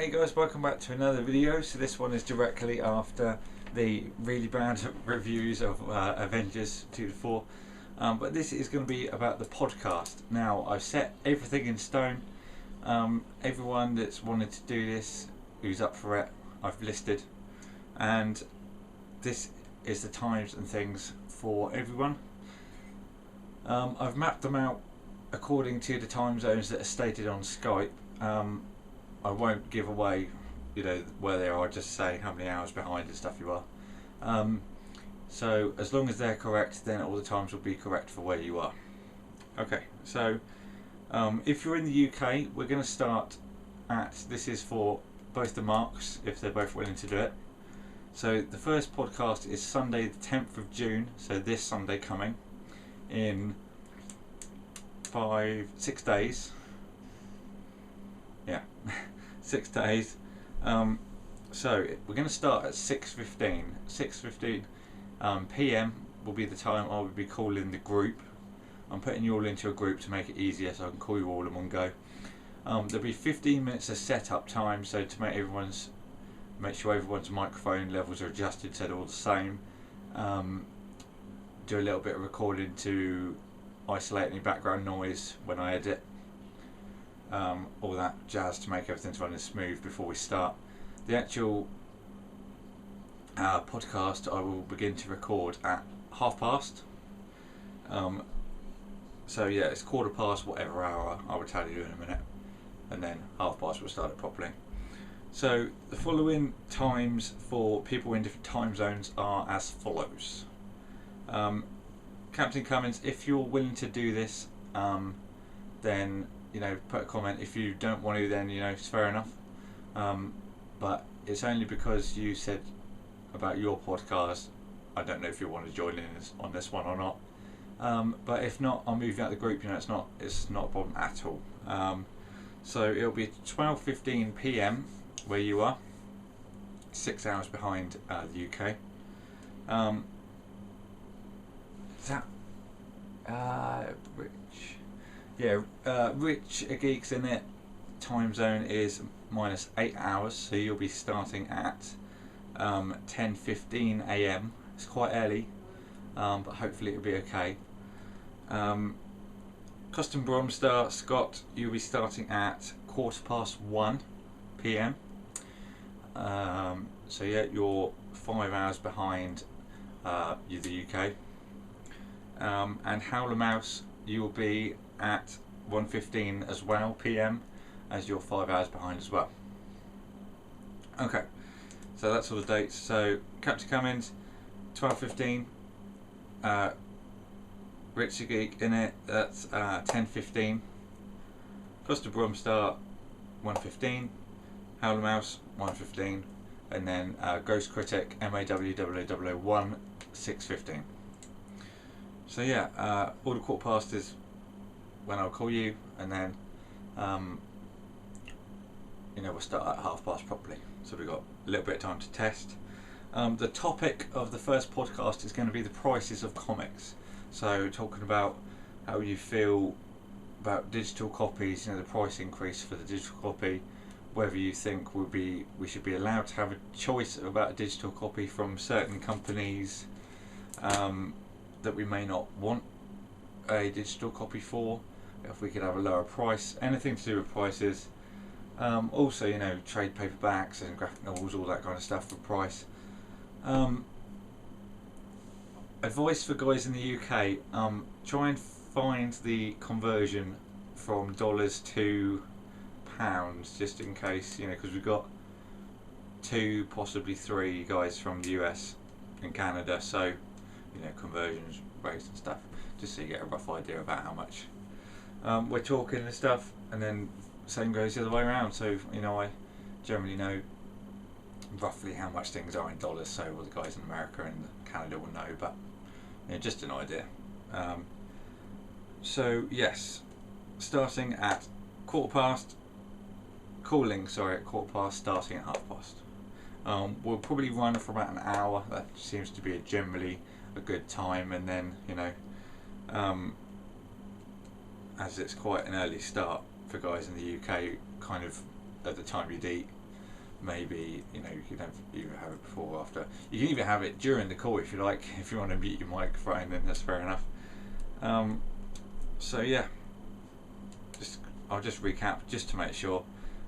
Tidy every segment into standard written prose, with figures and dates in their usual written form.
Hey guys, welcome back to another video. So this one is directly after the really bad reviews of Avengers 2 to 4. But this is going to be about the podcast. Now, I've set everything in stone. Everyone that's wanted to do this, who's up for it, I've listed. And this is the times and things for everyone. I've mapped them out according to the time zones that are stated on Skype. I won't give away, where they are. Just say how many hours behind and stuff you are. So as long as they're correct, then all the times will be correct for where you are. Okay, so if you're in the UK, we're going to start at, this is for both the marks, if they're both willing to do it. So the first podcast is Sunday the 10th of June, so this Sunday coming, in 6 days. Yeah, 6 days. So we're going to start at 6:15. 6:15 PM will be the time I will be calling the group. I'm putting you all into a group to make it easier, so I can call you all in one go. There'll be 15 minutes of setup time, so to make sure everyone's microphone levels are adjusted so they're all the same. Do a little bit of recording to isolate any background noise when I edit. All that jazz to make everything's running smooth before we start. The actual podcast I will begin to record at past. So yeah, it's 15:15, whatever hour I will tell you in a minute, and then past we'll start it properly. So the following times for people in different time zones are as follows. Captain Cummins, if you're willing to do this, then put a comment. If you don't want to, then it's fair enough. But it's only because you said about your podcast. I don't know if you want to join in on this one or not. But if not, I'll move you out of the group. It's not a problem at all. So it'll be 12:15 PM where you are, 6 hours behind the UK. Is that Rich? Yeah, Rich Geeks in it. Time zone is -8 hours, so you'll be starting at 10:15 AM. It's quite early, but hopefully it'll be okay. Custom Bromstar, Scott, you'll be starting at 1:15 PM. So yeah, you're 5 hours behind the UK. And Howler Mouse, you will be at 1:15 as well PM, as you're 5 hours behind as well. Okay, so that's all the dates. So Captain Cummins, 12:15. Richard Geek in it, that's 10:15. Costa Bromstar, 1:15. Howler Mouse, 1:15. And then Ghost Critic, MAWWW1, 6:15. So yeah, all the past is when I'll call you, and then we'll start at past properly. So we've got a little bit of time to test. The topic of the first podcast is going to be the prices of comics. So talking about how you feel about digital copies, the price increase for the digital copy, whether you think we should be allowed to have a choice about a digital copy from certain companies that we may not want a digital copy for, if we could have a lower price, anything to do with prices. Also, trade paperbacks and graphic novels, all that kind of stuff for price. Advice for guys in the UK, try and find the conversion from dollars to pounds, just in case, because we've got 2, possibly 3 guys from the US and Canada, so conversions rates and stuff, just so you get a rough idea about how much we're talking and stuff. And then same goes the other way around, so I generally know roughly how much things are in dollars, so all the guys in America and Canada will know, but just an idea. So yes, starting at 15:15, at 15:15, starting at past. We'll probably run for about an hour. That seems to be generally a good time, and then as it's quite an early start for guys in the UK, kind of at the time you'd eat, maybe you can either have it before or after. You can even have it during the call if you like. If you want to mute your microphone, then that's fair enough. So yeah, I'll just recap just to make sure.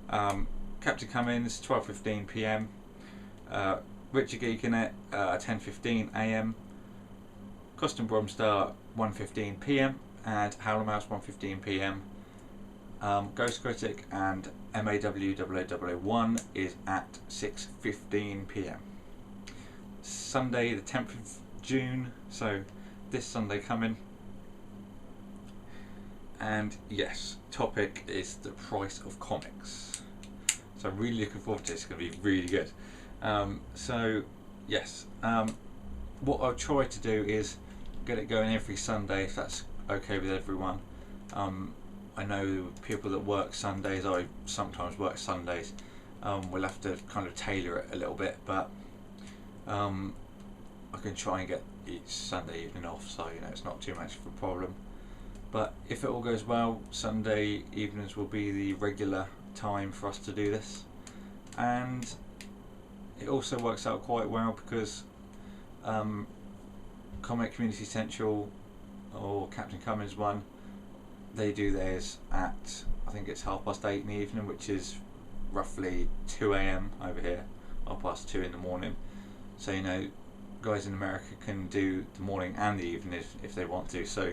Captain Cummins 12:15 p.m. Richard Geekinet 10:15 a.m. Costin Bromstar 1:15 p.m. and Howler Mouse 1:15 p.m. Ghost Critic and MAW0001 is at 6:15 p.m. Sunday the 10th of June, so this Sunday coming. And yes, topic is the price of comics. So I'm really looking forward to this. It's going to be really good. So yes, what I'll try to do is get it going every Sunday if that's okay with everyone. I know people that work Sundays. I sometimes work Sundays. We'll have to kind of tailor it a little bit, but I can try and get each Sunday evening off, so it's not too much of a problem. But if it all goes well, Sunday evenings will be the regular time for us to do this, and it also works out quite well because Comic Community Central or Captain Cummins one, they do theirs at, I think it's 8:30 in the evening, which is roughly 2 a.m. over here, 2:30 in the morning. So guys in America can do the morning and the evening if they want to. So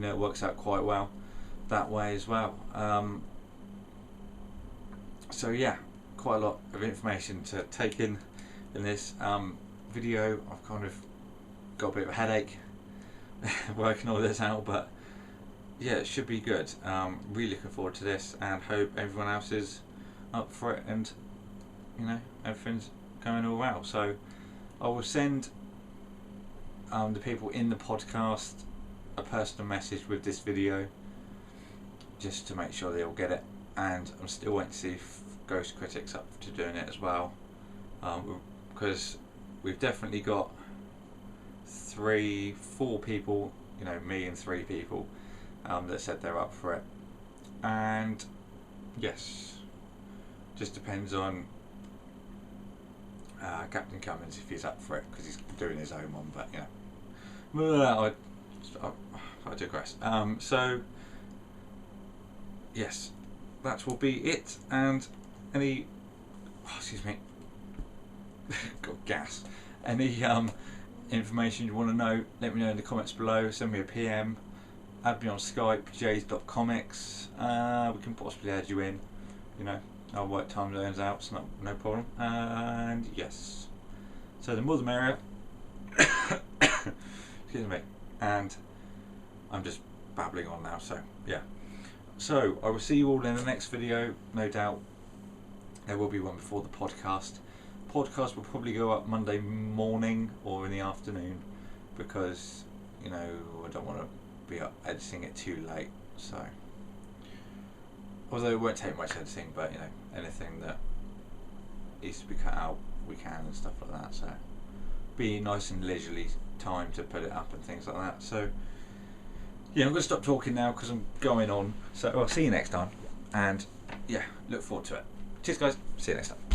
it works out quite well that way as well. So yeah, quite a lot of information to take in this video. I've kind of got a bit of a headache working all this out, but yeah, it should be good. Really looking forward to this, and hope everyone else is up for it, and everything's going all well. So I will send the people in the podcast a personal message with this video just to make sure they all get it, and I'm still waiting to see if Ghost Critic's up to doing it as well, because we've definitely got 4 people, me and 3 people that said they're up for it. And yes, just depends on Captain Cummins if he's up for it, because he's doing his own one. But I digress. So yes, that will be it. And any excuse me, got gas. Any information you want to know, let me know in the comments below. Send me a PM, add me on Skype, jays.comics. We can possibly add you in. I'll work time zones out, so no problem. And yes, so the more the merrier. Excuse me. And I'm just babbling on now, so yeah. So I will see you all in the next video, no doubt. There will be one before the podcast. Podcast will probably go up Monday morning or in the afternoon, because I don't want to be up editing it too late. So although it won't take much editing, but anything that needs to be cut out we can, and stuff like that. So be nice and leisurely time to put it up and things like that. So yeah, I'm going to stop talking now because I'm going on. So I'll see you next time, and yeah, look forward to it. Cheers guys, see you next time.